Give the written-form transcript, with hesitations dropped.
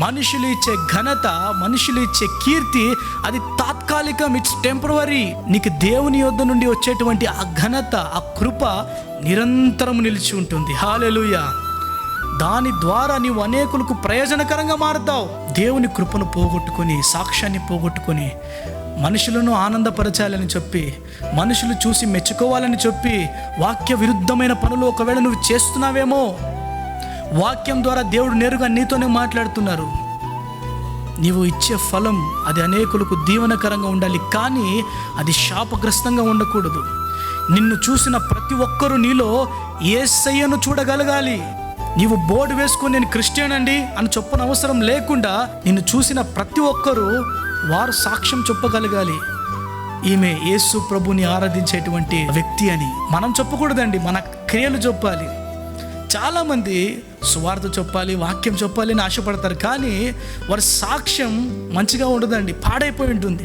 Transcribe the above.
మనుషులు ఇచ్చే ఘనత, మనుషులు ఇచ్చే కీర్తి అది తాత్కాలికం, ఇట్స్ టెంపరవరీ. నీకు దేవుని యొద్ద నుండి వచ్చేటువంటి ఆ ఘనత, ఆ కృప నిరంతరం నిలిచి ఉంటుంది. హల్లెలూయా. దాని ద్వారా నీవు అనేకులకు ప్రయోజనకరంగా మారుతావు. దేవుని కృపను పోగొట్టుకొని, సాక్ష్యాన్ని పోగొట్టుకొని, మనుషులను ఆనందపరచాలని చెప్పి, మనుషులు చూసి మెచ్చుకోవాలని చెప్పి వాక్య విరుద్ధమైన పనులు ఒకవేళ నువ్వు చేస్తున్నావేమో. వాక్యం ద్వారా దేవుడు నేరుగా నీతోనే మాట్లాడుతున్నారు. నీవు ఇచ్చే ఫలం అది అనేకులకు దీవెనకరంగా ఉండాలి, కానీ అది శాపగ్రస్తంగా ఉండకూడదు. నిన్ను చూసిన ప్రతి ఒక్కరూ నీలో యేసయ్యను చూడగలగాలి. నీవు బోర్డు వేసుకొని నేను క్రిస్టియన్ అండి అని చెప్పని అవసరం లేకుండా నిన్ను చూసిన ప్రతి ఒక్కరూ వారు సాక్ష్యం చెప్పగలగాలి, ఈమె యేసు ప్రభుని ఆరాధించేటువంటి వ్యక్తి అని. మనం చెప్పకూడదండి, మన క్రియలు చెప్పాలి. చాలామంది సువార్త చెప్పాలి, వాక్యం చెప్పాలి అని ఆశపడతారు, కానీ వారి సాక్ష్యం మంచిగా ఉండదండి, పాడైపోయి ఉంటుంది.